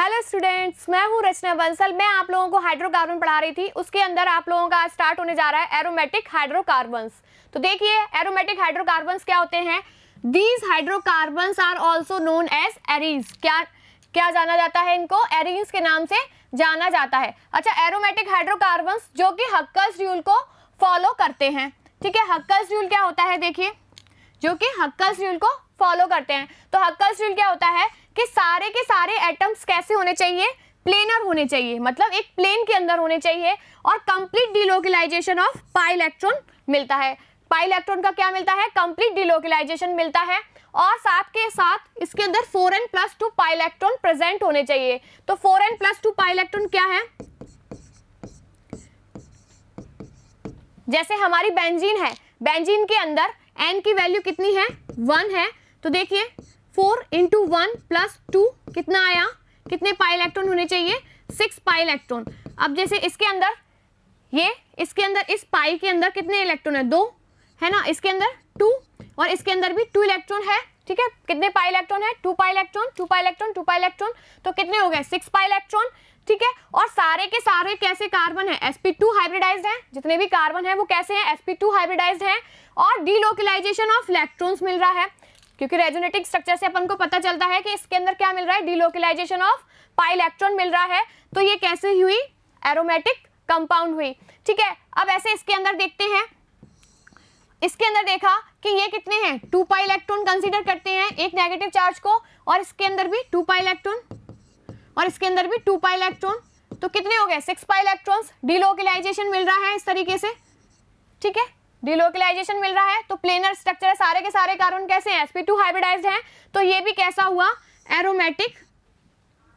Hello students, मैं हूँ रचना बंसल। मैं आप लोगों को हाइड्रोकार्बन पढ़ा रही थी। उसके अंदर आप लोगों का स्टार्ट होने जा रहा है एरोमेटिक हाइड्रोकार्बन्स। तो देखिए एरोमेटिक हाइड्रोकार्बन्स क्या होते हैं। These hydrocarbons are also known as arenes. क्या जाना जाता है इनको? एरीज के नाम से जाना जाता है। अच्छा, एरोमेटिक हाइड्रोकार्बन्स जो कि हक्कर्स रूल को फॉलो करते हैं। ठीक है, हक्कर्स रूल क्या होता है? देखिए, जो कि हक्कर्स रूल को फॉलो करते हैं। तो हक्कर्स रूल क्या होता है कि सारे के सारे एटम्स कैसे होने चाहिए? प्लेनर होने चाहिए, मतलब एक प्लेन के अंदर होने चाहिए। और complete delocalisation of pi electron मिलता है। पाई इलेक्ट्रॉन का क्या मिलता है? कंप्लीट डिलोकलाइजेशन मिलता है। और साथ के साथ इसके अंदर 4n+2 पाई इलेक्ट्रॉन प्रेजेंट होने चाहिए। तो 4n+2 पाई इलेक्ट्रॉन क्या है? जैसे हमारी बेंजीन है, बेंजीन के अंदर n की वैल्यू कितनी है? 1 है। तो देखिए 4 × 1 + 2 कितना आया? कितने पाई इलेक्ट्रॉन होने चाहिए? 6 पाई इलेक्ट्रॉन। अब जैसे इसके अंदर इसके अंदर इस पाई के अंदर कितने इलेक्ट्रॉन है? 2 है ना। इसके अंदर 2 और इसके अंदर भी 2 इलेक्ट्रॉन है। ठीक है, कितने पाई इलेक्ट्रॉन है? 2 pi electron, 2 pi electron, 2 pi electron. तो कितने हो गए? 6 पाई इलेक्ट्रॉन। ठीक है, और सारे के सारे कैसे कार्बन है? sp2 हाइब्रिडाइज्ड है। जितने भी कार्बन है वो कैसे हैं? sp2 हाइब्रिडाइज्ड है। और डिलोकलाइजेशन ऑफ इलेक्ट्रॉन्स मिल रहा है, क्योंकि रेजोनेटिक स्ट्रक्चर से अपन को पता चलता है कि इसके अंदर क्या मिल रहा है? डिलोकलाइजेशन ऑफ पाई इलेक्ट्रॉन मिल रहा है। तो ये कैसे हुई? एरोमेटिक कंपाउंड हुई। ठीक है, अब ऐसे इसके अंदर देखते हैं। इसके अंदर देखा कि ये कितने हैं? 2 पाई इलेक्ट्रॉन कंसीडर करते हैं एक नेगेटिव चार्ज को, और इसके अंदर भी 2 पाई इलेक्ट्रॉन, और इसके अंदर भी 2 पाई इलेक्ट्रॉन। तो कितने हो गए? 6 पाई इलेक्ट्रॉन्स। डिलोकलाइजेशन मिल रहा है इस तरीके से। ठीक है, डिलोकलाइजेशन मिल रहा है। तो प्लेनर स्ट्रक्चर है, सारे के सारे कार्बन कैसे हैं? sp2 हाइब्रिडाइज्ड हैं। तो ये भी कैसा हुआ? Aromatic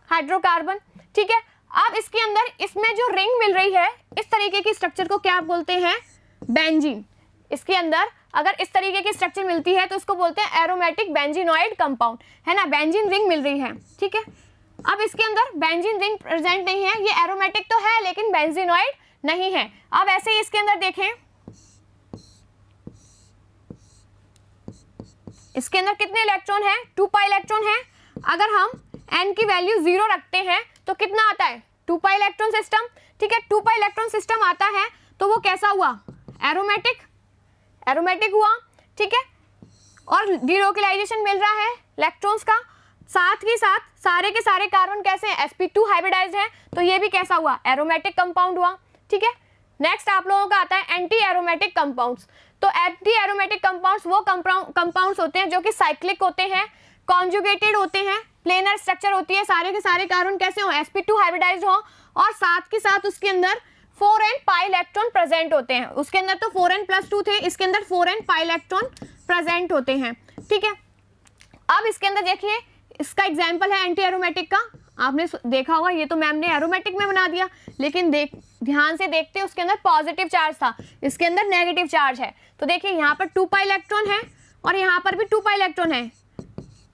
hydrocarbon. ठीक है, अब इसके अंदर इसमें जो रिंग मिल रही है, इस तरीके की स्ट्रक्चर को क्या बोलते हैं? बेंजीन। इसके अंदर अगर इस तरीके की स्ट्रक्चर मिलती है तो इसको बोलते हैं एरोमेटिक बेंजीनॉइड कंपाउंड, है ना। बेंजीन रिंग मिल रही है। ठीक है, अब इसके अंदर बेंजीन रिंग प्रेजेंट नहीं है। ये एरोमेटिक तो है लेकिन बेंजीनॉइड नहीं है। अब ऐसे ही इसके अंदर देखें, इसके अंदर कितने इलेक्ट्रॉन है? 2 पाई इलेक्ट्रॉन है। अगर हम n की वैल्यू 0 रखते हैं तो कितना आता है? 2 पाई इलेक्ट्रॉन सिस्टम। ठीक है, 2 पाई इलेक्ट्रॉन सिस्टम आता है तो वो कैसा हुआ? एरोमेटिक हुआ। ठीक है, और डिलोकलाइजेशन मिल रहा है इलेक्ट्रॉन्स का। साथ ही साथ सारे के सारे कार्बन कैसे हैं? sp2 हाइब्रिडाइज्ड है। तो ये भी कैसा हुआ? एरोमेटिक कंपाउंड हुआ। ठीक है, नेक्स्ट आप लोगों का आता है एंटी एरोमेटिक कंपाउंड्स। तो एंटी एरोमेटिक कंपाउंड्स वो कंपाउंड्स होते हैं जो कि साइक्लिक होते हैं, कॉन्जुगेटेड होते हैं, प्लेनर स्ट्रक्चर होती है। सारे के सारे कार्बन कैसे हो? sp2 हाइब्रिडाइज्ड हो, और साथ के साथ उसके अंदर 4n पाई इलेक्ट्रॉन प्रेजेंट होते हैं। उसके अंदर तो 4n+2 थे, इसके अंदर 4n पाई इलेक्ट्रॉन प्रेजेंट होते हैं। ठीक है, अब इसके अंदर देखिए, इसका एग्जाम्पल है एंटी एरोमेटिक का। आपने देखा होगा, ये तो मैम ने एरोमेटिक में बना दिया, लेकिन ध्यान से देखते उसके अंदर पॉजिटिव चार्ज था, इसके अंदर नेगेटिव चार्ज है। तो देखिए यहाँ पर 2 पाई इलेक्ट्रॉन है और यहाँ पर भी 2 पाई इलेक्ट्रॉन है।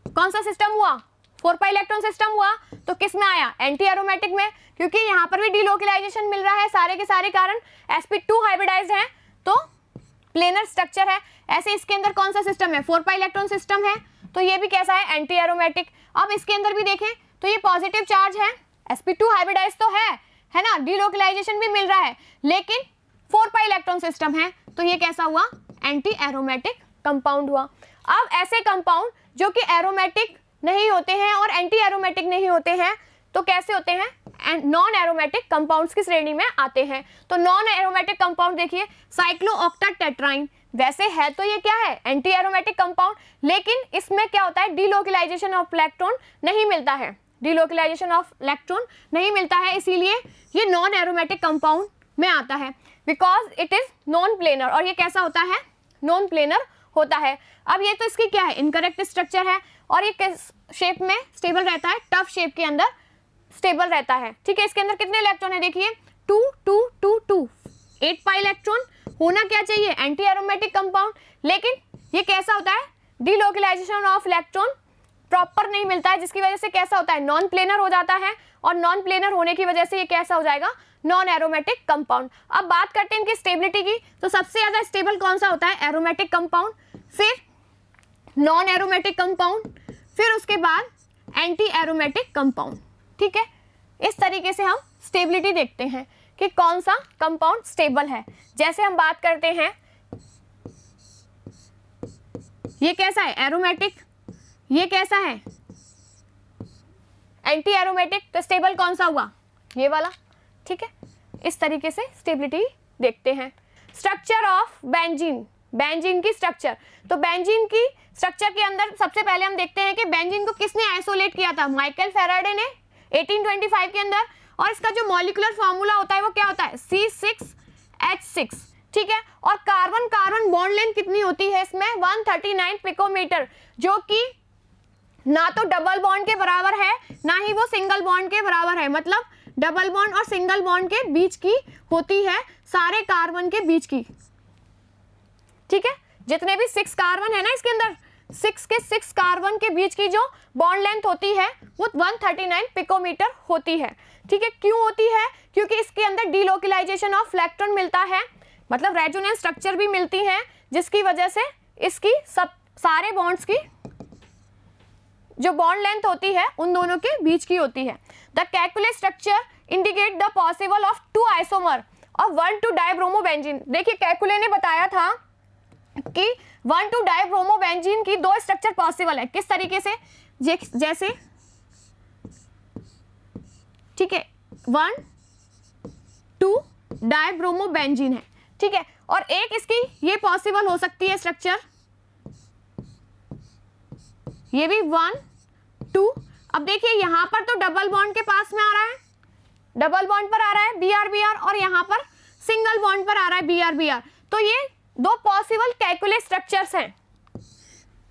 कौन सा सिस्टम हुआ? 4 पाई इलेक्ट्रॉन सिस्टम हुआ। तो किस में आया? एंटी एरोमेटिक में, क्योंकि यहाँ पर भी डिलोकलाइजेशन मिल रहा है। सारे के सारे कारण sp2 हाइब्रिडाइज्ड है, तो प्लेनर स्ट्रक्चर है। ऐसे इसके अंदर कौन सा सिस्टम है? 4 पाई इलेक्ट्रॉन सिस्टम है, तो ये भी कैसा है? Anti aromatic. अब इसके अंदर भी देखें तो ये पॉजिटिव चार्ज है, sp2 हाइब्रिडाइज्ड तो है ना, डिलोकलाइजेशन भी मिल रहा है, लेकिन 4 पाई इलेक्ट्रॉन सिस्टम है। तो ये कैसा हुआ? एंटी एरोमेटिक कंपाउंड हुआ। अब ऐसे कंपाउंड जो कि एरोमेटिक नहीं होते हैं और एंटी एरोमेटिक नहीं होते हैं, तो कैसे होते हैं? नॉन एरोमेटिक कंपाउंड्स की श्रेणी में आते हैं। तो नॉन एरोमेटिक कंपाउंड देखिए, साइक्लोऑक्टाटेट्राइन। वैसे है तो ये क्या है? एंटी एरोमेटिक कंपाउंड, लेकिन इसमें क्या होता है? डिलोकलाइजेशन ऑफ इलेक्ट्रॉन नहीं मिलता है। डिलोकलाइजेशन ऑफ इलेक्ट्रॉन नहीं मिलता है, इसीलिए ये नॉन एरोमेटिक कंपाउंड में आता है, because it is non planar. और ये कैसा होता है? नॉन प्लेनर होता है। अब ये तो इसकी क्या है? इनकरेक्ट स्ट्रक्चर है, और ये किस शेप में स्टेबल रहता है? टफ शेप के अंदर स्टेबल रहता है। ठीक है, इसके अंदर कितने इलेक्ट्रॉन है? देखिए 2 2 2 2 8 पाई इलेक्ट्रॉन। होना क्या चाहिए? एंटी एरोमेटिक कंपाउंड, लेकिन ये कैसा होता है? डिलोकलाइजेशन ऑफ इलेक्ट्रॉन प्रॉपर नहीं मिलता है, जिसकी वजह से कैसा होता है? नॉन प्लेनर हो जाता है, और नॉन प्लेनर होने की वजह से ये कैसा हो जाएगा? Non aromatic compound. अब बात करते हैं इनकी स्टेबिलिटी की। तो सबसे ज्यादा स्टेबल कौन सा होता है? एरोमेटिक कंपाउंड, फिर नॉन एरोमेटिक कंपाउंड, फिर उसके बाद एंटी एरोमेटिक कंपाउंड। ठीक है, इस तरीके से हम स्टेबिलिटी देखते हैं कि कौन सा कंपाउंड स्टेबल है। जैसे हम बात करते हैं, ये कैसा है, एरोमेटिक, ये कैसा है, एंटी एरोमेटिक, तो स्टेबल कौन सा हुआ, ये वाला। ठीक है, इस तरीके से स्टेबिलिटी देखते हैं। स्ट्रक्चर ऑफ बेंजीन, बेंजीन की स्ट्रक्चर, तो बेंजीन की स्ट्रक्चर के अंदर सबसे पहले हम देखते हैं कि बेंजीन को किसने आइसोलेट किया था, माइकल फैराडे ने 1825 के अंदर। और इसका जो मॉलिक्यूलर फॉर्मूला होता है वो क्या होता है, C6H6। ठीक है, और कार्बन कार्बन बॉन्ड लेंथ कितनी होती है इसमें, 139 पिकोमीटर, जो कि ना तो डबल बॉन्ड के बराबर है ना ही वो सिंगल बॉन्ड के बराबर है, मतलब डबल बॉन्ड और सिंगल बॉन्ड के बीच की होती है, सारे कार्बन के बीच की। ठीक है, जितने भी 6 कार्बन है ना इसके अंदर, 6 कार्बन के बीच की जो बॉन्ड लेंथ होती है वो 139 पिकोमीटर होती है। ठीक है, क्यों होती है, क्योंकि इसके अंदर डीलोकलाइजेशन ऑफ इलेक्ट्रॉन मिलता है, मतलब रेजोनेंस स्ट्रक्चर भी मिलती है, जिसकी वजह से इसकी सब सारे बॉन्ड्स की जो बॉन्ड लेंथ होती है उन दोनों के बीच की होती है। The Kekulé structure indicate the possible of 2 isomer और 1,2 डाइब्रोमोबेंजीन। देखिए कैकुले ने बताया था कि 1,2 डाइब्रोमोबेंजीन की 2 स्ट्रक्चर पॉसिबल है, किस तरीके से, जैसे ठीक है 1,2 डाइब्रोमोबेंजीन है। ठीक है, और एक इसकी ये पॉसिबल हो सकती है स्ट्रक्चर, ये भी 1,2। अब देखिए यहां पर तो डबल बॉन्ड के पास में आ रहा है, डबल बॉन्ड पर आ रहा है BR और यहां पर सिंगल बॉन्ड पर आ रहा है BR। तो ये 2 पॉसिबल कैकुले स्ट्रक्चर्स हैं।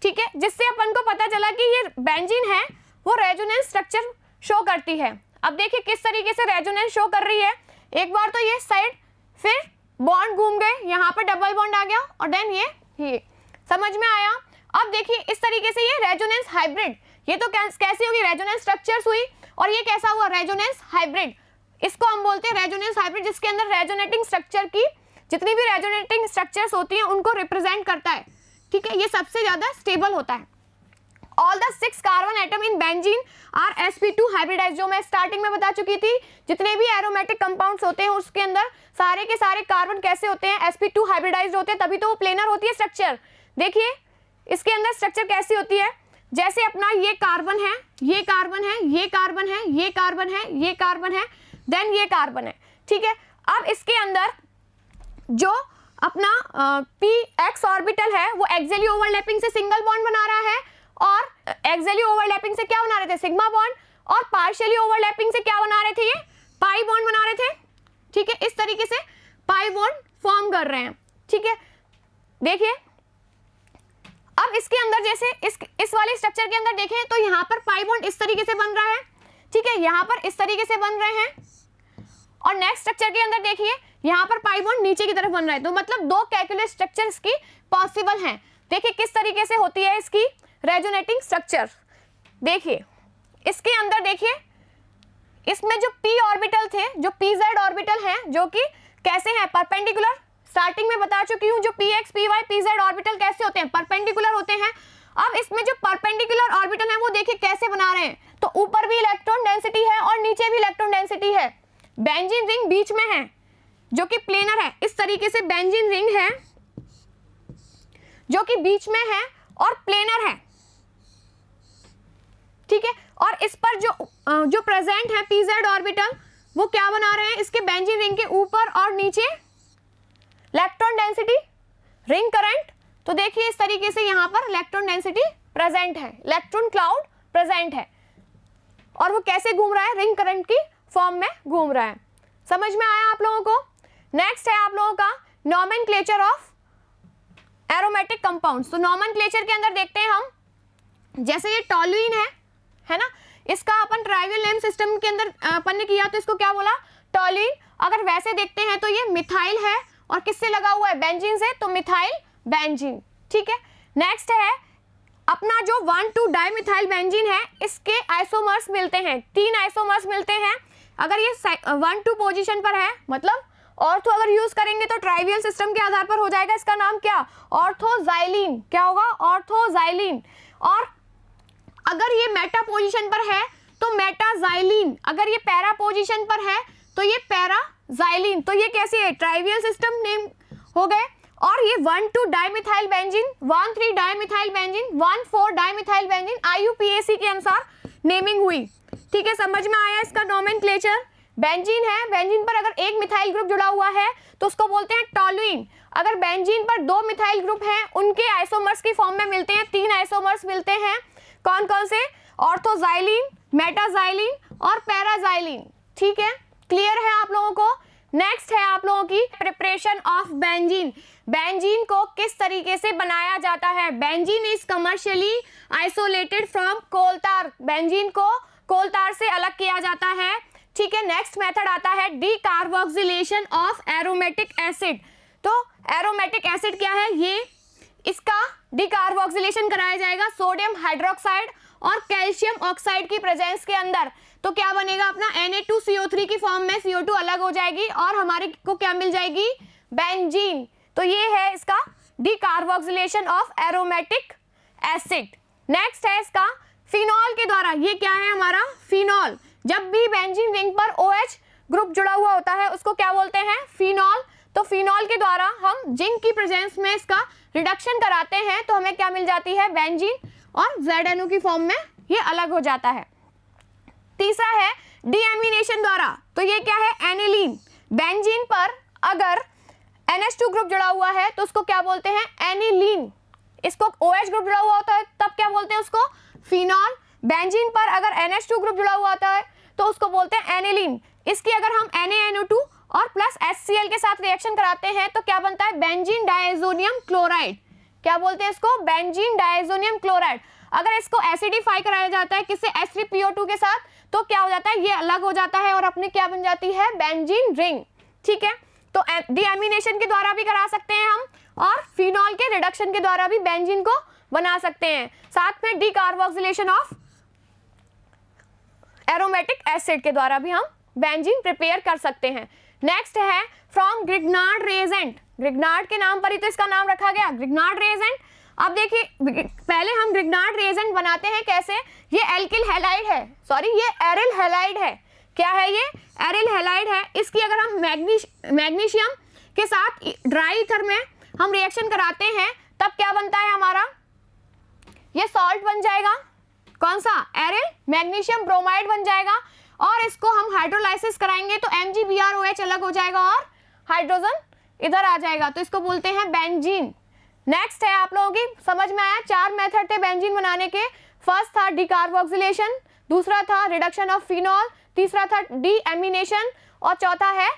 ठीक है, जिससे अपन को पता चला कि ये बेंजीन है वो रेजोनेंस स्ट्रक्चर शो करती है। अब देखिए किस तरीके से रेजोनेंस शो कर रही है, एक बार तो ये साइड, फिर बॉन्ड घूम गए, यहाँ पर डबल बॉन्ड आ गया और देन ये समझ में आया। अब देखिए इस तरीके से ये रेजोनेंस हाइब्रिड, ये तो कैसी होगी, रेजोनेंस स्ट्रक्चर्स हुई, और ये कैसा हुआ, रेजोनेंस हाइब्रिड। इसको हम बोलते हैं रेजोनेंस हाइब्रिड, जिसके अंदर रेजोनेटिंग स्ट्रक्चर की जितनी भी रेजोनेटिंग स्ट्रक्चर्स होती हैं उनको रिप्रेजेंट करता है। ठीक है, ये सबसे ज्यादा स्टेबल होता है। All the 6 carbon atom in benzene are sp2 hybridise, जो मैं स्टार्टिंग में बता चुकी थी, जितने भी एरोमेटिक कंपाउंड्स होते हैं उसके अंदर सारे के सारे कार्बन कैसे होते हैं, sp2 हाइब्रिडाइज्ड होते हैं, तभी तो वो प्लेनर होती है स्ट्रक्चर। देखिए इसके अंदर स्ट्रक्चर कैसी होती है, जैसे अपना ये कार्बन है, ये कार्बन है, ये कार्बन है, ये कार्बन है, ये कार्बन है, देन ये कार्बन है। ठीक है, अब इसके अंदर जो अपना px ऑर्बिटल है वो एक्सियली ओवरलैपिंग से सिंगल बॉन्ड बना रहा है, और एक्सियली ओवरलैपिंग से क्या बना रहे थे, सिग्मा बॉन्ड, और पार्शियली ओवरलैपिंग से क्या बना रहे थे, ये पाई बॉन्ड बना रहे थे। ठीक है, इस तरीके से पाई बॉन्ड फॉर्म कर रहे हैं। ठीक है, देखिए अब इसके अंदर जैसे इस वाले स्ट्रक्चर के अंदर देखें तो यहाँ पर पाई बॉन्ड इस तरीके से बन रहा है। ठीक है, यहाँ पर इस तरीके से बन रहे हैं, और नेक्स्ट स्ट्रक्चर के अंदर देखिए यहाँ पर पाई बॉन्ड नीचे की तरफ बन रहा है। तो मतलब 2 कैकुले स्ट्रक्चर इसकी पॉसिबल हैं। देखिए किस तरीके से होती है इसकी रेजोनेटिंग स्ट्रक्चर। देखिए इसके अंदर देखिए इसमें जो p ऑर्बिटल थे, जो pz ऑर्बिटल हैं, जो कि कैसे हैं, परपेंडिकुलर। स्टार्टिंग में बता चुकी हूँ जो px py pz ऑर्बिटल कैसे होते हैं, परपेंडिकुलर होते हैं। अब इसमें जो परपेंडिकुलर ऑर्बिटल है वो देखिए कैसे बना रहे हैं, तो ऊपर भी इलेक्ट्रॉन डेंसिटी है और नीचे भी इलेक्ट्रॉन डेंसिटी है। बेंजीन रिंग बीच में है जो कि प्लेनर है, इस तरीके से बेंजीन रिंग है जो कि बीच में है और प्लेनर है। ठीक है, और इस पर जो प्रेजेंट है pz ऑर्बिटल वो क्या बना रहे हैं, इसके बेंजीन रिंग के ऊपर और नीचे इलेक्ट्रॉन डेंसिटी, रिंग करंट। तो देखिए इस तरीके से यहाँ पर इलेक्ट्रॉन डेंसिटी प्रेजेंट है, इलेक्ट्रॉन क्लाउड प्रेजेंट है, और वो कैसे घूम रहा है, रिंग करंट की फॉर्म में घूम रहा है। समझ में आया आप लोगों को। नेक्स्ट है आप लोगों का नोमेनक्लेचर ऑफ एरोमेटिक कंपाउंड्स। तो नोमेनक्लेचर के अंदर देखते हैं हम, जैसे ये टॉलुइन है ना, इसका अपन ट्राइवियल नेम सिस्टम के अंदर अपन ने किया तो इसको क्या बोला, टॉलुइन। अगर वैसे देखते हैं तो ये मिथाइल है, और किससे लगा हुआ है, बेंजीन से, तो मिथाइल बेंजीन। ठीक है, नेक्स्ट है अपना जो 1,2 डाइमिथाइल बेंजीन है, इसके आइसोमर्स मिलते हैं, 3 आइसोमर्स मिलते हैं। अगर ये 1,2 पोजीशन पर है, मतलब ऑर्थो अगर यूज करेंगे तो ट्राइवियल सिस्टम के आधार पर हो जाएगा, इसका नाम क्या, ऑर्थोजाइलिन। क्या होगा, ऑर्थोजाइलिन। और अगर ये मेटा पोजीशन पर है तो मेटाजाइलिन, अगर ये पैरा पोजीशन पर है तो ये पैराजाइलिन, तो ये कैसे है, ट्राइवियल सिस्टम नेम हो गए। और ये 1,2 dimethyl benzene, 1,3 dimethyl benzene, 1,4 dimethyl benzene IUPAC के अनुसार नेमिंग हुई। ठीक है, समझ में आया इसका नोमेनक्लेचर। बेंजीन है, बेंजीन पर अगर एक मिथाइल ग्रुप जुड़ा हुआ है तो उसको बोलते हैं टॉलुइन। अगर बेंजीन पर 2 मिथाइल ग्रुप हैं, उनके आइसोमर्स की फॉर्म में मिलते हैं, 3 आइसोमर्स मिलते हैं, कौन कौन से, ऑर्थोजाइलिन, मेटाजाइलिन और पैराजाइलिन। ठीक है, क्लियर है आप लोगों को। नेक्स्ट है आप लोगों की प्रिपरेशन ऑफ बेंजीन। बेंजीन को किस तरीके से बनाया जाता है। Benzene is commercially isolated from coal tar, benzene को कोल तार से अलग किया जाता है। ठीक है, नेक्स्ट मेथड आता है डीकार्बोक्सिलेशन ऑफ एरोमेटिक एसिड। तो एरोमेटिक एसिड क्या है, ये इसका डीकार्बोक्सिलेशन कराया जाएगा सोडियम हाइड्रोक्साइड और कैल्शियम ऑक्साइड की प्रेजेंस के अंदर। तो क्या बनेगा अपना Na2CO3 की फॉर्म में, CO2 अलग हो जाएगी और हमारे को क्या मिल जाएगी, बेंजीन। तो ये है इसका decarboxylation of aromatic acid. Next है इसका फिनॉल के द्वारा, ये क्या है हमारा फिनॉल। जब भी बेंजीन रिंग पर OH ग्रुप जुड़ा हुआ होता है उसको क्या बोलते हैं, फिनॉल। तो फिनॉल के द्वारा हम जिंक की प्रेजेंस में इसका रिडक्शन कराते हैं तो हमें क्या मिल जाती है, बेंजीन, और ZNO की फॉर्म में ये अलग हो जाता है। तीसरा है डीएमिनेशन द्वारा, तो ये क्या है, एनिलीन। बेंजीन पर अगर NH2 ग्रुप जुड़ा हुआ है तो उसको क्या बोलते हैं, एनिलीन। इसको OH ग्रुप जुड़ा हुआ होता है तब क्या बोलते हैं उसको, फिनॉल। बेंजीन पर अगर NH2 ग्रुप जुड़ा हुआ होता है तो उसको बोलते हैं एनिलीन। इसकी अगर हम NaNO2 और प्लस HCl के साथ रिएक्शन कराते हैं तो क्या बनता है, बेंजीन डायजोनियम क्लोराइड। क्या बोलते हैं इसको, बेंजीन डायजोनियम क्लोराइड। अगर इसको एसिडिफाई कराया जाता है किससे, H3PO2 के साथ, तो क्या हो जाता है, ये अलग हो जाता है और अपनी क्या बन जाती है, बेंजीन रिंग। ठीक है, तो डीएमिनेशन के द्वारा भी करा सकते हैं हम और फिनॉल के रिडक्शन के द्वारा भी बेंजीन को बना सकते हैं। साथ में डीकार्बोक्सिलेशन ऑफ एरोमेटिक एसिड के द्वारा भी हम बेंजीन प्रिपेयर कर सकते हैं। नेक्स्ट है फ्रॉम ग्रिग्नार्ड रेजेंट। ग्रिग्नार्ड के नाम पर ही तो इसका नाम रखा गया, ग्रिग्नार्ड रेजेंट। अब देखिए, पहले हम ग्रिग्नार्ड रेजेंट बनाते हैं कैसे, ये एल्किल हैलाइड है, सॉरी ये एरिल हैलाइड है। क्या है ये, एरिल हैलाइड है। इसकी अगर हम मैग्नीशियम के साथ ड्राई ईथर में हम रिएक्शन कराते हैं तब क्या बनता है हमारा, ये सॉल्ट बन जाएगा, कौन सा, एरिल मैग्नीशियम ब्रोमाइड बन जाएगा। और इसको हम हाइड्रोलाइसिस कराएंगे तो MgBrOH अलग हो जाएगा और हाइड्रोजन इधर आ जाएगा, तो इसको बोलते हैं बेंजीन। नेक्स्ट है आप लोगों की समझ में आया, 4 मेथड थे बेंजीन बनाने के। फर्स्ट था डीकार्बोक्सिलेशन, दूसरा था रिडक्शन ऑफ फिनॉल, तीसरा था डीएमिनेशन और चौथा है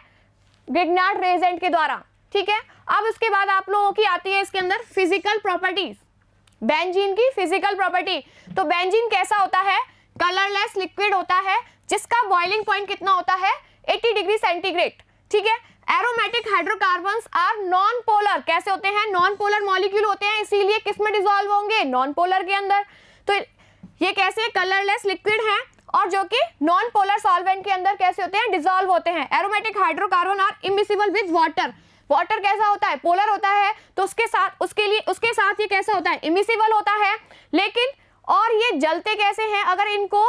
ग्रिग्नार्ड रेजेंट के द्वारा। ठीक है, अब उसके बाद आप लोगों की आती है इसके अंदर फिजिकल प्रॉपर्टीज, बेंजीन की फिजिकल प्रॉपर्टी। तो बेंजीन कैसा होता है, कलरलेस लिक्विड होता है जिसका बॉइलिंग पॉइंट कितना होता है, 80 डिग्री सेंटीग्रेड। ठीक है, aromatic hydrocarbons are non polar, कैसे होते हैं, नॉन पोलर मॉलिक्यूल होते हैं, इसीलिए किस में डिसॉल्व होंगे, नॉन पोलर के अंदर। तो ये कैसे कलरलेस लिक्विड है और जो कि नॉन पोलर सॉल्वेंट के अंदर कैसे होते हैं, डिसॉल्व होते हैं। Aromatic hydrocarbon are immiscible with water. Water कैसा होता है, पोलर होता है, तो उसके साथ ये कैसा होता है, इमिसिबल होता है। लेकिन और ये जलते कैसे हैं, अगर इनको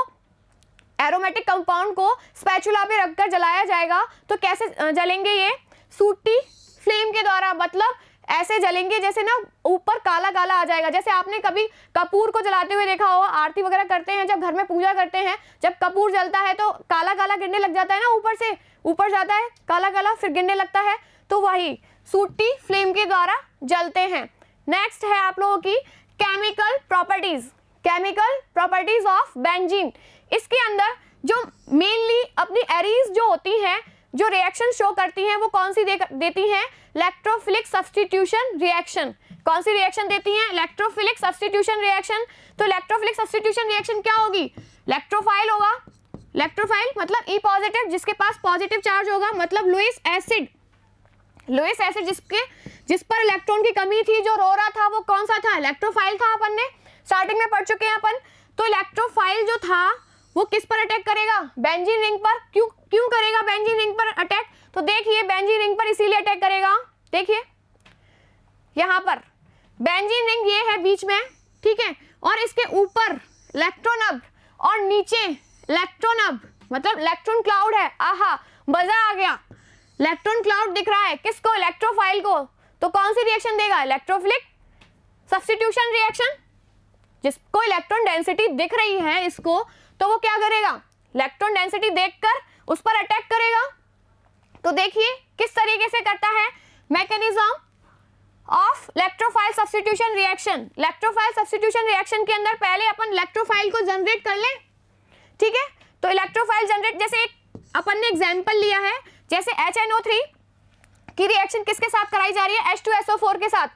एरोमेटिक कंपाउंड को स्पैचुला पे रखकर जलाया जाएगा तो कैसे जलेंगे, ये सूटी फ्लेम के द्वारा, मतलब ऐसे जलेंगे जैसे ना ऊपर काला काला आ जाएगा। जैसे आपने कभी कपूर को जलाते हुए देखा होगा, आरती वगैरह करते हैं जब घर में पूजा करते हैं, जब कपूर जलता है तो काला काला गिरने लग जाता है ना, ऊपर से ऊपर जाता है काला काला, फिर गिरने लगता है, तो वही सूटी फ्लेम के द्वारा जलते हैं। नेक्स्ट है आप लोगों की केमिकल प्रॉपर्टीज ऑफ बेंजीन। इसके अंदर जो मेनली अपनी एरीज जो होती हैं, जो रिएक्शन शो करती हैं, वो कौन सी देती हैं, इलेक्ट्रोफिलिक सब्स्टिट्यूशन रिएक्शन। कौन सी रिएक्शन देती हैं, इलेक्ट्रोफिलिक सब्स्टिट्यूशन रिएक्शन। तो इलेक्ट्रोफिलिक सब्स्टिट्यूशन रिएक्शन क्या होगी, इलेक्ट्रोफाइल होगा। इलेक्ट्रोफाइल मतलब E पॉजिटिव, जिसके पास पॉजिटिव चार्ज होगा, मतलब लुईस एसिड जिस पर इलेक्ट्रॉन की कमी थी, जो रो रहा था, वो कौन सा था, इलेक्ट्रोफाइल था। अपन ने स्टार्टिंग में पढ़ चुके हैं अपन। तो इलेक्ट्रोफाइल जो था वो किस पर अटैक करेगा, बेंजीन रिंग पर। क्यों करेगा बेंजीन रिंग पर अटैक, तो देखिए बेंजीन रिंग पर इसीलिए अटैक करेगा, देखिए यहाँ पर बेंजीन रिंग ये है बीच में, ठीक है, और इसके ऊपर इलेक्ट्रॉन अब और नीचे इलेक्ट्रॉन अब मतलब इलेक्ट्रॉन क्लाउड है, आहा मजा आ गया, इलेक्ट्रॉन क्लाउड दिख रहा है किसको, इलेक्ट्रोफाइल को, तो कौन सी रिएक्शन देगा, इलेक्ट्रोफिलिक सब्स्टिट्यूशन रिएक्शन। जिसको इलेक्ट्रॉन डेंसिटी दिख रही है इसको, तो वो क्या करेगा, इलेक्ट्रॉन डेंसिटी देखकर उस पर अटैक करेगा। तो देखिए किस तरीके से करता है, mechanism of electrophile substitution reaction. Electrophile substitution reaction के अंदर पहले अपन इलेक्ट्रोफाइल को जनरेट कर लें, ठीक है। तो इलेक्ट्रोफाइल जनरेट, जैसे एक अपन ने एग्जांपल लिया है, जैसे HNO3 की रिएक्शन किसके साथ कराई जा रही है, H2SO4 के साथ।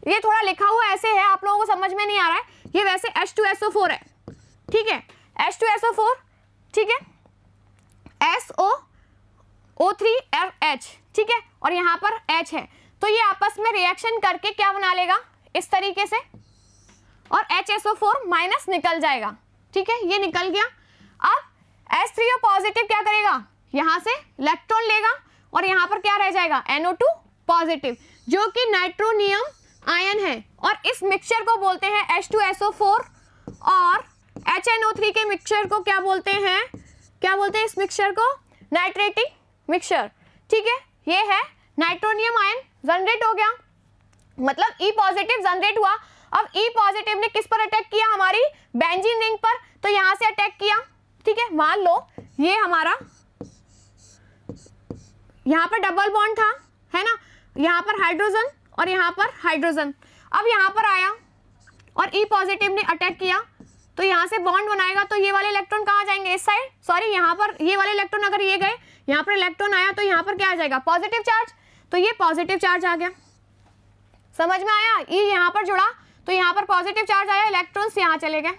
ये थोड़ा लिखा हुआ ऐसे है, आप लोगों को समझ में नहीं आ रहा है, ये वैसे H2SO4 है, ठीक है, H2SO4, ठीक है, SOO3H, ठीक है, और यहाँ पर H है, तो ये आपस में रिएक्शन करके क्या बना लेगा इस तरीके से, और HSO4 माइनस निकल जाएगा, ठीक है, ये निकल गया। अब H3O पॉजिटिव क्या करेगा, यहाँ से इलेक्ट्रॉन लेगा और यहाँ पर क्या रह जाएगा, NO2 पॉजिटिव, जो कि नाइट्रोनियम आयन है, और इस मिक्सचर को बोलते हैं H2SO4 और HNO3 के मिक्सचर को क्या बोलते हैं, क्या बोलते हैं इस मिक्सचर को, नाइट्रेटिक मिक्सचर, ठीक है। ये है नाइट्रोनियम आयन जनरेट हो गया, मतलब E पॉजिटिव जनरेट हुआ। अब E पॉजिटिव ने किस पर अटैक किया, हमारी बेंजीन रिंग पर, तो यहाँ से अटैक किया, ठीक है। मान लो ये हमारा यहाँ पर डबल बॉन्ड था, है ना, यहाँ पर हाइड्रोजन और यहाँ पर हाइड्रोजन। अब यहाँ पर आया और E पॉजिटिव ने अटैक किया, तो यहाँ से बॉन्ड बनाएगा, तो ये वाले इलेक्ट्रॉन कहाँ जाएंगे, इस साइड, सॉरी यहाँ पर ये वाले इलेक्ट्रॉन अगर ये गए, यहाँ पर इलेक्ट्रॉन आया, तो यहाँ पर क्या आ जाएगा, पॉजिटिव चार्ज, तो ये पॉजिटिव चार्ज आ गया, समझ में आया। ये यहाँ पर जुड़ा तो यहाँ पर पॉजिटिव चार्ज आया, इलेक्ट्रॉन्स यहाँ चले गए,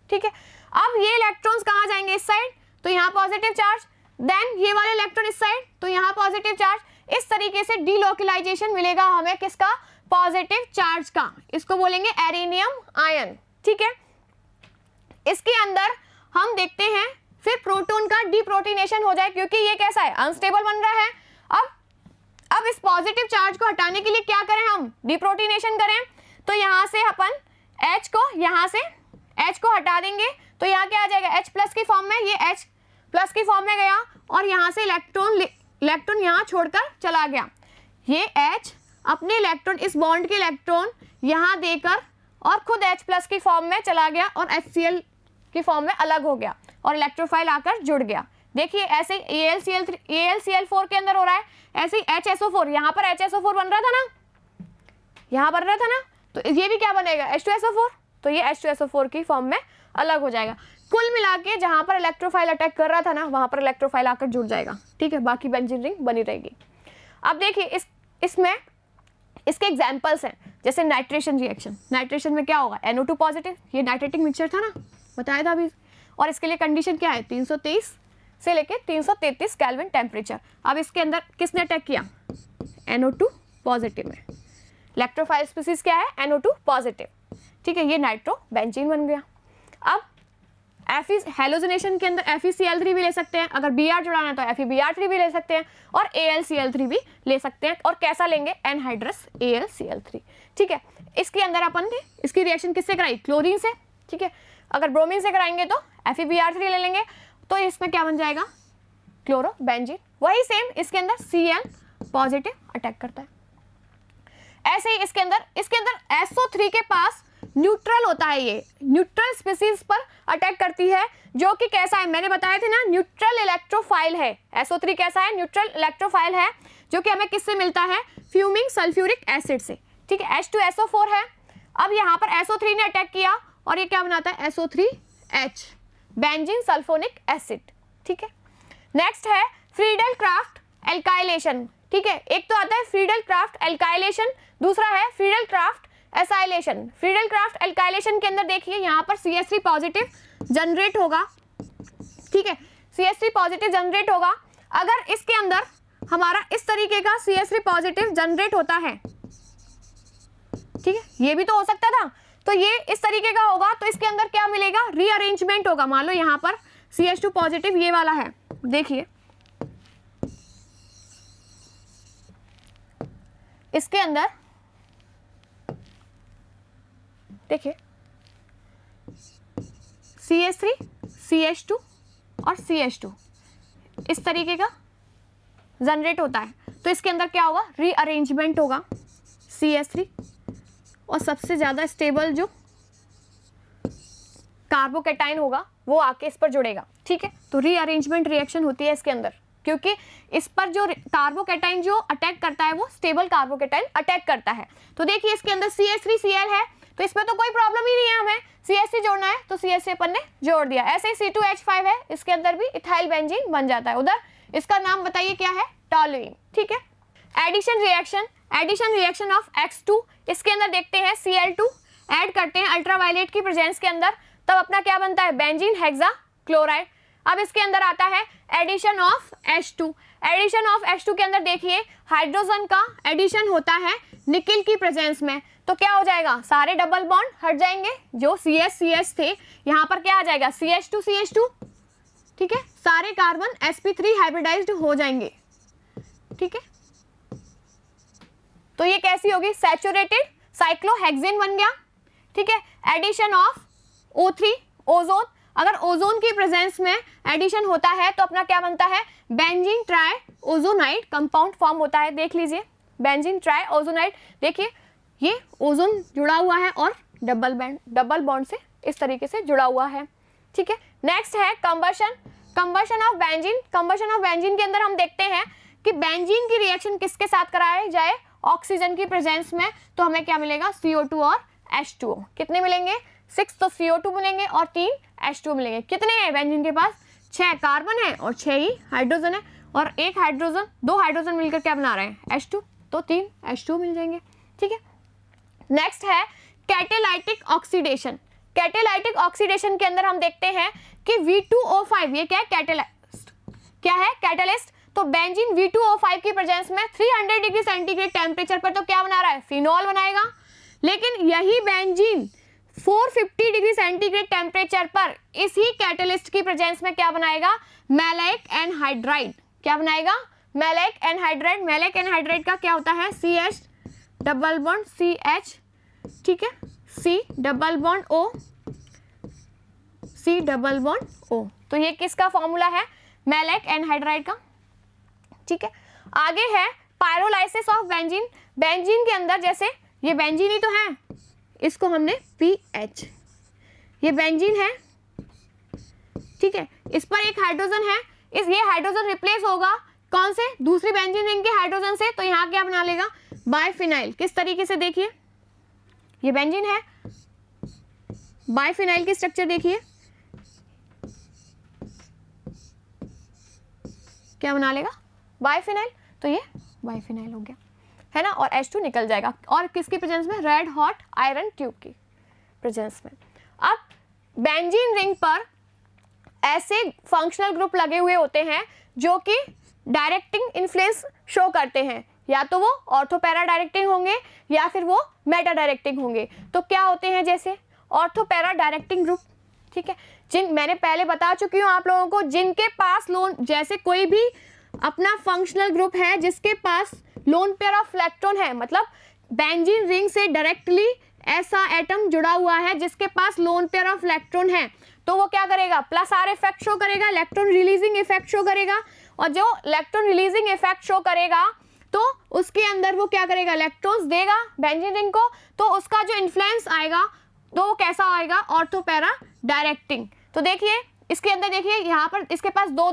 ठीक है। अब ये इलेक्ट्रॉन्स कहाँ जाएंगे, इस साइड, तो यहाँ पॉजिटिव चार्ज, देन ये वाले इलेक्ट्रॉन इस साइड, तो यहाँ पॉजिटिव चार्ज। इस तरीके से डीलोकलाइजेशन मिलेगा हमें किसका, पॉजिटिव चार्ज का, इसको बोलेंगे एरिनियम आयन, ठीक है। इसके अंदर हम देखते हैं फिर प्रोटॉन का डीप्रोटीनेशन हो जाए, क्योंकि ये कैसा है, अनस्टेबल बन रहा है। अब इस पॉजिटिव चार्ज को हटाने के लिए क्या करें, हम डीप्रोटीनेशन करें, तो यहाँ से अपन H को, यहाँ से H को हटा देंगे, तो यहाँ क्या आ जाएगा, H प्लस की फॉर्म में, ये H प्लस की फॉर्म में गया, और यहाँ से इलेक्ट्रॉन यहाँ छोड़कर चला गया। ये H अपने इलेक्ट्रॉन, इस बॉन्ड के इलेक्ट्रॉन यहाँ देकर और खुद H प्लस की फॉर्म में चला गया और HCl की फॉर्म में अलग हो गया और इलेक्ट्रोफाइल आकर जुड़ गया। देखिए ऐसे AlCl4 के अंदर हो रहा है, ऐसे ही HSO4, यहाँ पर HSO4 बन रहा था ना, यहाँ बन रहा था ना, तो ये भी क्या बनेगा, H2SO4, तो ये H2SO4 की फॉर्म में अलग हो जाएगा। कुल मिला के जहाँ पर इलेक्ट्रोफाइल अटैक कर रहा था ना, वहाँ पर इलेक्ट्रोफाइल आकर जुड़ जाएगा, ठीक है, बाकी बेंजीन रिंग बनी रहेगी। अब देखिए इसमें इसके एग्जाम्पल्स हैं, जैसे नाइट्रेशन रिएक्शन। नाइट्रेशन में क्या होगा, NO2 पॉजिटिव, ये नाइट्रेटिक मिक्सचर था ना, बताया था अभी, और इसके लिए कंडीशन क्या है, 323 से लेके 333 केल्विन टेम्परेचर। अब इसके अंदर किसने अटैक किया, NO2 पॉजिटिव में, इलेक्ट्रोफाइल स्पीसीज क्या है, NO2 पॉजिटिव, ठीक है, ये नाइट्रो बेंजीन बन गया। अब हेलोजनेशन के अंदर FeCl3 भी ले सकते हैं, अगर Br जुड़ाना है तो FeBr3 भी ले सकते हैं, और AlCl3 भी ले सकते हैं, और कैसा लेंगे, एनहाइड्रस AlCl3, ठीक है। इसके अंदर अपन ने इसकी रिएक्शन किससे कराई, क्लोरीन से, ठीक है। अगर ब्रोमीन से कराएंगे तो FeBr3 ले लेंगे, तो इसमें क्या बन जाएगा, क्लोरो बेंजीन। वही सेम इसके अंदर Cl पॉजिटिव अटैक करता है। ऐसे ही इसके अंदर SO3 के पास न्यूट्रल होता है, ये न्यूट्रल स्पीसीज पर अटैक करती है, जो कि कैसा है, मैंने बताया था ना, न्यूट्रल इलेक्ट्रोफाइल है। SO3 कैसा है, न्यूट्रल इलेक्ट्रोफाइल है, जो कि हमें किससे मिलता है, फ्यूमिंग सल्फ्यूरिक एसिड से, ठीक है। H2SO4 है, अब यहाँ पर SO3 ने अटैक किया और ये क्या बनाता है, SO3H, बेंजीन सल्फोनिक एसिड, ठीक है। नेक्स्ट है फ्रीडल क्राफ्ट एल्काइलेशन, ठीक है। एक तो आता है फ्रीडल क्राफ्ट एल्काइलेशन, दूसरा है Friedel Crafts acylation. Friedel craft alkylation के अंदर देखिए यहाँ पर CH3 पॉजिटिव जनरेट होगा, ठीक है, CH3 पॉजिटिव जनरेट होगा। अगर इसके अंदर हमारा इस तरीके का CH3 पॉजिटिव जनरेट होता है, ठीक है, ये भी तो हो सकता था, तो ये इस तरीके का होगा, तो इसके अंदर क्या मिलेगा, रीअरेंजमेंट होगा। मान लो यहाँ पर CH2 पॉजिटिव ये वाला है, देखिए इसके अंदर देखिए CH3 CH2 और CH2 इस तरीके का जनरेट होता है। तो इसके अंदर क्या होगा, रीअरेंजमेंट होगा, CH3 और सबसे ज़्यादा स्टेबल जो कार्बोकेटाइन होगा वो आके इस पर जुड़ेगा। ठीक है, तो रीअरेंजमेंट रिएक्शन होती है इसके अंदर, क्योंकि इस पर जो कार्बोकेटाइन जो अटैक करता है वो स्टेबल कार्बोकेटाइन अटैक करता है। तो देखिए इसके अंदर CH3Cl है, तो इसमें तो कोई प्रॉब्लम ही नहीं है, हमें CH3 जोड़ना है तो CH3 अपन ने जोड़ दिया। ऐसे ही C2H5 है, इसके अंदर भी इथाइल बेंजीन बन जाता है। उधर इसका नाम बताइए क्या है, टॉलुइन। ठीक है, एडिशन रिएक्शन ऑफ X2, इसके अंदर देखते हैं Cl2 ऐड करते हैं अल्ट्रावायलेट की प्रेजेंस के अंदर, तब अपना क्या बनता है, बेंजीन हेक्साक्लोराइड। अब इसके अंदर आता है addition of H2। Addition of H2 के अंदर देखिए हाइड्रोजन का एडिशन होता है निकिल की प्रेजेंस में, तो क्या हो जाएगा, सारे डबल बॉन्ड हट जाएंगे, जो CH थे यहाँ पर क्या आ जाएगा, CH2। ठीक है, सारे कार्बन sp3 हाइब्रिडाइज्ड हो जाएंगे। ठीक है, तो ये कैसी होगी, सैचुरेटेड साइक्लोहेक्सेन बन गया। ठीक है, एडिशन ऑफ O3 ओजोन, अगर ओजोन की प्रेजेंस में एडिशन होता है तो अपना क्या बनता है, benzene try ozonide compound form होता है। देख लीजिए बेंजीन ट्राई ओजोनाइड, देखिए ये ओजोन जुड़ा हुआ है और डबल बॉन्ड से इस तरीके से जुड़ा हुआ है। ठीक है, नेक्स्ट है कंबशन ऑफ बेंजीन के अंदर हम देखते हैं कि बेंजीन की रिएक्शन किसके साथ कराई जाए, ऑक्सीजन की प्रेजेंस में, तो हमें क्या मिलेगा, CO2 और H2O। कितने मिलेंगे, 6, तो CO2 मिलेंगे और 3 H2O मिलेंगे। कितने हैं बेंजीन के पास, 6 कार्बन है और 6 ही हाइड्रोजन है, और एक हाइड्रोजन, 2 हाइड्रोजन मिलकर क्या बना रहे हैं, H2, तो 3 H2O मिल जाएंगे। ठीक है, नेक्स्ट है कैटेलाइटिक ऑक्सीडेशन। कैटेलाइटिक ऑक्सीडेशन के अंदर हम देखते हैं कि V2O5, ये क्या है, कैटेलाइस्ट, क्या है, कैटलिस्ट। तो बेंजीन V2O5 की प्रेजेंस में 300 डिग्री सेंटीग्रेड टेम्परेचर पर तो क्या बना रहा है, फिनॉल बनाएगा। लेकिन यही बेंजीन 450 डिग्री सेंटीग्रेड टेम्परेचर पर इसी कैटलिस्ट की प्रेजेंस में क्या बनाएगा, मैलाइक एनहाइड्राइड। क्या बनाएगा, मैलाइक एनहाइड्राइड। मैलाइक एनहाइड्राइड का क्या होता है, CH डबल बॉन्ड CH, ठीक है, C double bond O, C double bond O। तो ये किसका फॉर्मूला है, मैलाइक एनहाइड्राइड का। ठीक है, आगे है पायरोलाइसिस ऑफ बेंजीन। बेंजीन के अंदर जैसे ये बेंजीन ही तो है, इसको हमने PH, ये बेंजीन है। ठीक है, इस पर एक हाइड्रोजन है, ये हाइड्रोजन रिप्लेस होगा कौन से, दूसरी बेंजीन रिंग के हाइड्रोजन से, तो यहाँ क्या बना लेगा, बाइफिनाइल। किस तरीके से, देखिए ये बेंजीन है, बाइफिनाइल की स्ट्रक्चर देखिए क्या बना लेगा, बाइफिनाइल। तो ये बाइफिनाइल हो गया है ना, और H2 निकल जाएगा, और किसकी प्रेजेंस में, रेड हॉट आयरन ट्यूब की प्रेजेंस में। अब बेंजीन रिंग पर ऐसे फंक्शनल ग्रुप लगे हुए होते हैं जो कि डायरेक्टिंग इन्फ्लुएंस शो करते हैं, या तो वो ऑर्थोपैरा डायरेक्टिंग होंगे या फिर वो मेटा डायरेक्टिंग होंगे। तो क्या होते हैं, जैसे ऑर्थोपैरा डायरेक्टिंग ग्रुप। ठीक है, जिन मैंने पहले बता चुकी हूँ आप लोगों को, जिनके पास लोन, जैसे कोई भी अपना फंक्शनल ग्रुप है जिसके पास लोन पेयर ऑफ इलेक्ट्रॉन है, मतलब बेंजीन रिंग से डायरेक्टली ऐसा एटम जुड़ा हुआ है जिसके पास लोन पेयर ऑफ इलेक्ट्रॉन है, तो वो क्या करेगा, प्लस आर इफेक्ट शो करेगा, इलेक्ट्रॉन रिलीजिंग इफेक्ट शो करेगा। और जो इलेक्ट्रॉन रिलीजिंग इफेक्ट शो करेगा तो उसके अंदर वो क्या करेगा, इलेक्ट्रॉन्स देगा बेंजीन रिंग को, तो उसका जो इन्फ्लुएंस आएगा तो वो कैसा आएगा, ऑर्थोपैरा डायरेक्टिंग। तो देखिए इसके अंदर, देखिए यहाँ पर इसके पास दो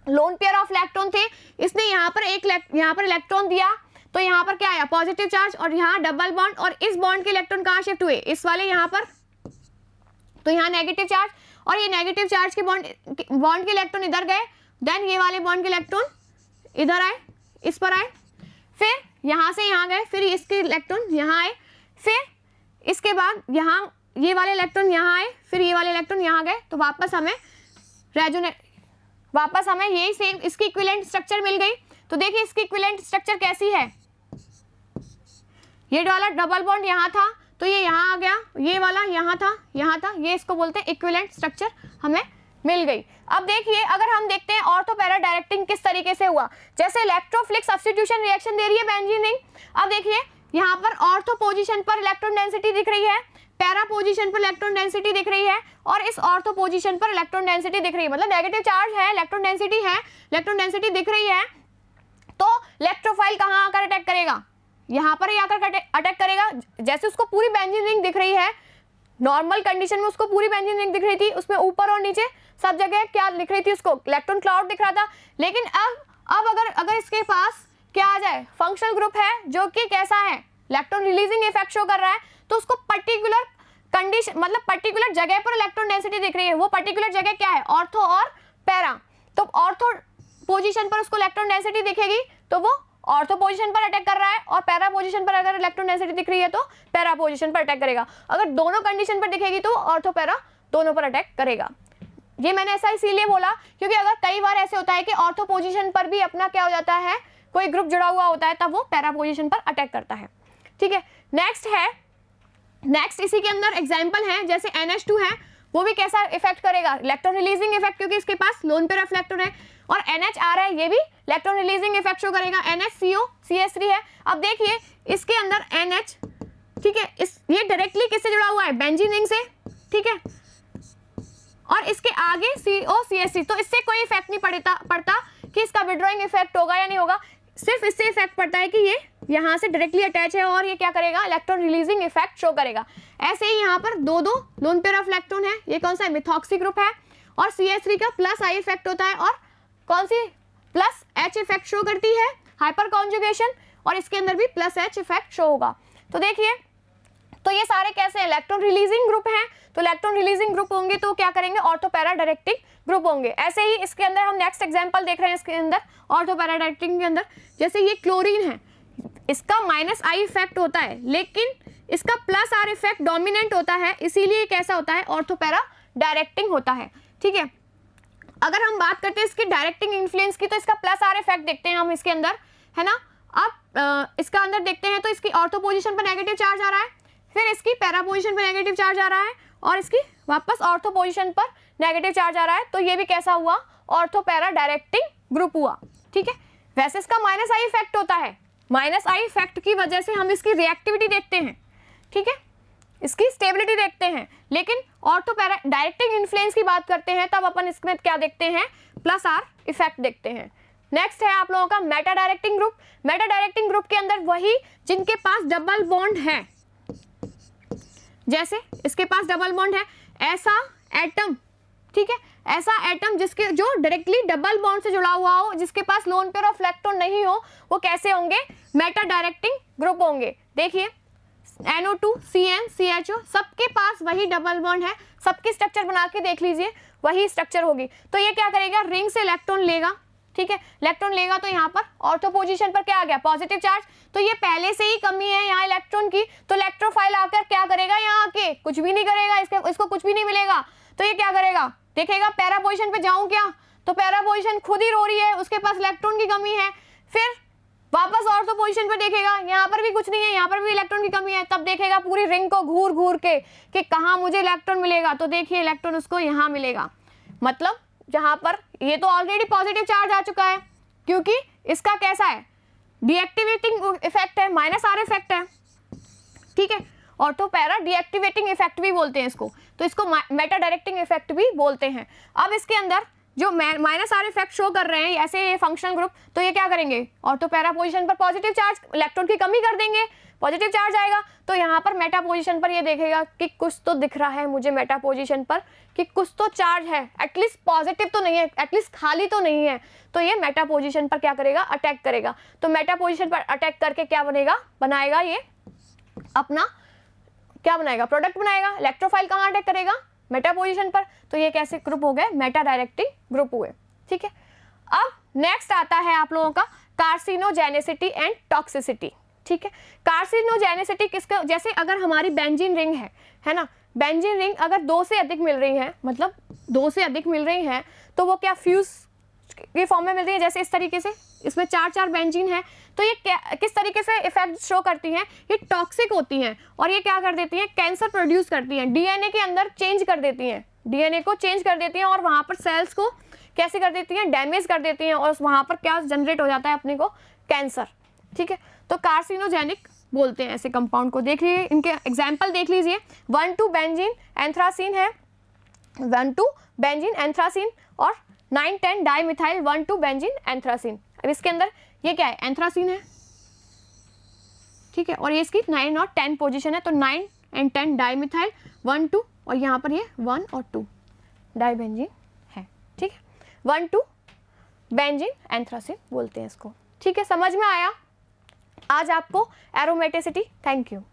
लोन पेयर ऑफ इलेक्ट्रॉन थे, इसने यहाँ पर इलेक्ट्रॉन दिया, तो यहाँ पर क्या आया, पॉजिटिव चार्ज, और यहाँ डबल बॉन्ड, और इस बॉन्ड के इलेक्ट्रॉन कहाँ शिफ्ट हुए, इस वाले यहाँ पर, तो यहाँ नेगेटिव चार्ज, और ये नेगेटिव चार्ज के बॉन्ड के इलेक्ट्रॉन इधर गए, देन ये वाले बॉन्ड के इलेक्ट्रॉन इधर आए, इस पर आए, फिर यहाँ से यहाँ गए, फिर इसके इलेक्ट्रॉन यहाँ आए, फिर इसके बाद यहाँ ये वाले इलेक्ट्रॉन यहाँ आए, फिर ये वाले इलेक्ट्रॉन यहाँ गए, तो वापस हमें यही सेम इसकी इक्विवेलेंट स्ट्रक्चर मिल गई। तो देखिए इसकी इक्विवेलेंट स्ट्रक्चर कैसी है, ये वाला डबल बॉन्ड यहाँ था तो ये यहाँ आ गया, ये वाला यहाँ था, ये इसको बोलते हैं इक्विवेलेंट स्ट्रक्चर हमें मिल गई। अब देखिए अगर हम देखते हैं ऑर्थोपैरा डायरेक्टिंग किस तरीके से हुआ, जैसे इलेक्ट्रोफिलिक सब्स्टिट्यूशन रिएक्शन दे रही है बेंजीन रिंग। अब देखिए यहाँ पर ऑर्थो पोजीशन पर इलेक्ट्रॉन डेंसिटी दिख रही है, पैरा पोजीशन पर इलेक्ट्रॉन डेंसिटी दिख रही है, और इस ऑर्थो पोजीशन पर इलेक्ट्रॉन डेंसिटी दिख रही है। मतलब नेगेटिव चार्ज है, इलेक्ट्रॉन डेंसिटी है, इलेक्ट्रॉन डेंसिटी दिख रही है, तो इलेक्ट्रोफाइल कहाँ आकर अटैक करेगा? यहाँ पर ही आकर अटैक करेगा। जैसे उसको पूरी बेंजीन रिंग दिख रही है, नॉर्मल कंडीशन में उसको पूरी बेंजीन रिंग दिख रही थी, उसमें ऊपर और नीचे सब जगह क्या दिख रही थी? उसको इलेक्ट्रॉन क्लाउड दिख रहा था। लेकिन अब अगर इसके पास क्या आ जाए, फंक्शनल ग्रुप है जो कि कैसा है, इलेक्ट्रॉन रिलीजिंग इफेक्ट शो कर रहा है, तो उसको पर्टिकुलर कंडीशन मतलब पर्टिकुलर जगह पर इलेक्ट्रॉन डेंसिटी दिख रही है। वो पर्टिकुलर जगह क्या है? ऑर्थो और पैरा। तो ऑर्थो पोजीशन पर उसको इलेक्ट्रॉन डेंसिटी दिखेगी तो वो ऑर्थो पोजीशन पर अटैक कर रहा है, और पैरा पोजीशन पर अगर इलेक्ट्रॉन डेंसिटी दिख रही है तो पैरा पोजीशन पर अटैक करेगा। अगर दोनों कंडीशन पर दिखेगी तो ऑर्थो पैरा दोनों पर अटैक करेगा। ये मैंने ऐसा इसीलिए बोला क्योंकि अगर कई बार ऐसे होता है कि ऑर्थो पोजीशन पर भी अपना क्या हो जाता है, कोई ग्रुप जुड़ा हुआ होता है, तब वो पैरा पोजीशन पर अटैक करता है। ठीक है, नेक्स्ट इसी के अंदर एग्जाम्पल है, जैसे NH2 है, वो भी कैसा इफेक्ट करेगा? इलेक्ट्रॉन रिलीजिंग इफेक्ट, क्योंकि इसके पास लोन पेयर ऑफ इलेक्ट्रॉन है, और NH आ रहा है, ये भी इलेक्ट्रॉन रिलीजिंग इफेक्ट शो करेगा। NHCO CH3 है। अब देखिए इसके अंदर NH, ठीक है, ये डायरेक्टली किससे जुड़ा हुआ है? बेंजीन रिंग से, ठीक है, और इसके आगे CO CH3, तो इससे कोई इफेक्ट नहीं पड़ता कि इसका विड्रॉइंग इफेक्ट होगा या नहीं होगा, सिर्फ इससे इफेक्ट पड़ता है कि ये यहाँ से डायरेक्टली अटैच है और ये क्या करेगा? इलेक्ट्रॉन रिलीजिंग इफेक्ट शो करेगा। ऐसे ही यहाँ पर दो लोन पेयर ऑफ इलेक्ट्रॉन है, ये कौन सा है? मिथॉक्सी ग्रुप है, और CH3 का प्लस I इफेक्ट होता है, और कौन सी प्लस H इफेक्ट शो करती है? हाइपर कॉन्जुगेशन, और इसके अंदर भी प्लस H इफेक्ट शो होगा। तो देखिए, तो ये सारे कैसे इलेक्ट्रॉन रिलीजिंग ग्रुप हैं, तो इलेक्ट्रॉन रिलीजिंग ग्रुप होंगे तो क्या करेंगे? ऑर्थो पैरा डायरेक्टिंग ग्रुप होंगे। ऐसे ही इसके अंदर हम नेक्स्ट एग्जांपल देख रहे हैं, इसके अंदर ऑर्थो पैरा डायरेक्टिंग के अंदर, जैसे ये क्लोरीन है, इसका -I इफेक्ट होता है, लेकिन इसका +R इफेक्ट डोमिनेंट होता है, इसीलिए कैसा होता है? ऑर्थो पैरा डायरेक्टिंग होता है। ठीक है, अगर हम बात करते हैं इसकी डायरेक्टिंग इन्फ्लुएंस की, तो इसका +R इफेक्ट देखते हैं हम इसके अंदर, है ना। अब इसका अंदर देखते हैं तो इसकी ऑर्थो पोजीशन पर नेगेटिव चार्ज आ रहा है, फिर इसकी पैरा पोजीशन पर नेगेटिव चार्ज आ रहा है, और इसकी वापस ऑर्थो पोजीशन पर नेगेटिव चार्ज आ रहा है, तो ये भी कैसा हुआ? ऑर्थो पैरा डायरेक्टिंग ग्रुप हुआ। ठीक है, वैसे इसका -I इफेक्ट होता है, -I इफेक्ट की वजह से हम इसकी रिएक्टिविटी देखते हैं, ठीक है, इसकी स्टेबिलिटी देखते हैं, लेकिन ऑर्थो पैरा डायरेक्टिंग इन्फ्लुएंस की बात करते हैं तब अपन इसमें क्या देखते हैं? +R इफेक्ट देखते हैं। नेक्स्ट है आप लोगों का Meta directing group. Meta directing group के अंदर वही जिनके पास डबल बॉन्ड है, जैसे इसके पास डबल बॉन्ड है, ऐसा एटम, ठीक है, ऐसा एटम जिसके जो डायरेक्टली डबल बॉन्ड से जुड़ा हुआ हो, जिसके पास लोन पेयर ऑफ इलेक्ट्रॉन नहीं हो, वो कैसे होंगे? मेटा डायरेक्टिंग ग्रुप होंगे। देखिए NO2 CN CHO, सबके पास वही डबल बॉन्ड है, सबकी स्ट्रक्चर बना के देख लीजिए, वही स्ट्रक्चर होगी। तो ये क्या करेगा? रिंग से इलेक्ट्रॉन लेगा, ठीक है, इलेक्ट्रॉन लेगा तो यहाँ पर ऑर्थो पोजीशन पर क्या आ गया? Positive charge. तो ये पहले से ही कमी है यहाँ इलेक्ट्रॉन की, तो इलेक्ट्रोफाइल आकर क्या करेगा? यहाँ आके कुछ भी नहीं करेगा, इसको कुछ भी नहीं मिलेगा, तो ये क्या करेगा? देखेगा पैरा पोजीशन पे जाऊं क्या, तो पैरा पोजीशन खुद ही रो रही है, उसके पास इलेक्ट्रॉन की कमी है। फिर वापस ऑर्थो पोजीशन पे देखेगा, यहाँ पर भी कुछ नहीं है, यहाँ पर भी इलेक्ट्रॉन की कमी है, तब देखेगा पूरी रिंग को घूर घूर के कि कहाँ मुझे इलेक्ट्रॉन मिलेगा, तो देखिए इलेक्ट्रॉन उसको यहाँ मिलेगा। मतलब जहाँ पर ये तो ऑलरेडी पॉजिटिव चार्ज आ चुका है, क्योंकि इसका कैसा है? डीएक्टिवेटिंग इफेक्ट है, -R इफेक्ट है, ठीक है, ऑर्थो पैरा डीएक्टिवेटिंग इफेक्ट भी बोलते हैं इसको, तो इसको मेटा डायरेक्टिंग इफेक्ट भी बोलते हैं। अब इसके अंदर जो -R इफेक्ट शो कर रहे हैं ऐसे ये फंक्शनल ग्रुप, तो ये क्या करेंगे? ऑर्थो पैरा पोजीशन पर पॉजिटिव चार्ज, इलेक्ट्रॉन की कमी कर देंगे, पॉजिटिव चार्ज आएगा, तो यहाँ पर मेटा पोजीशन पर ये देखेगा कि कुछ तो दिख रहा है मुझे मेटा पोजीशन पर, कि कुछ तो चार्ज है, एटलीस्ट पॉजिटिव तो नहीं है, एटलीस्ट खाली तो नहीं है, तो ये मेटा पोजीशन पर क्या करेगा? अटैक करेगा। तो मेटा पोजीशन पर अटैक करके क्या बनाएगा? ये अपना क्या बनाएगा? प्रोडक्ट बनाएगा। इलेक्ट्रोफाइल कहाँ अटैक करेगा? मेटा पोजीशन पर। तो ये कैसे ग्रुप हो गए? मेटा डायरेक्टिंग ग्रुप हुए। ठीक है, अब नेक्स्ट आता है आप लोगों का कार्सिनोजेनेसिटी एंड टॉक्सिसिटी। ठीक है, कार्सिनोजेनेसिटी किसका? जैसे अगर हमारी बेंजीन रिंग है ना, बेंजीन रिंग अगर 2 से अधिक मिल रही है, मतलब 2 से अधिक मिल रही है, तो वो क्या फ्यूज के फॉर्म में मिल रही है, जैसे इस तरीके से, इसमें 4 बेंजीन है, तो ये किस तरीके से इफेक्ट शो करती हैं? ये टॉक्सिक होती हैं, और ये क्या कर देती हैं? कैंसर प्रोड्यूस करती हैं, डीएनए के अंदर चेंज कर देती हैं, डीएनए को चेंज कर देती हैं, और वहाँ पर सेल्स को कैसे कर देती हैं? डैमेज कर देती हैं, और वहाँ पर क्या जनरेट हो जाता है अपने को? कैंसर। ठीक है, तो कार्सिनोजेनिक बोलते हैं ऐसे कंपाउंड को। देख लीजिए, इनके एग्जाम्पल देख लीजिए। 1,2 बेंजीन एंथ्रासीन है, 1,2 बेंजीन एंथ्रासीन, और 9,10 डाइमिथाइल 1,2 बेंजीन एंथ्रासीन। अब इसके अंदर ये क्या है, एंथ्रासीन है, ठीक है, और ये इसकी 9 और 10 पोजीशन है, तो 9 और 10 डाइमिथाइल 1,2, और यहाँ पर ये 1 और 2 डाइबेंजीन है, ठीक है। 1,2 बेंजीन एंथ्रासीन बोलते हैं इसको, ठीक है। समझ में आया आज आपको एरोमेटिसिटी? Thank you.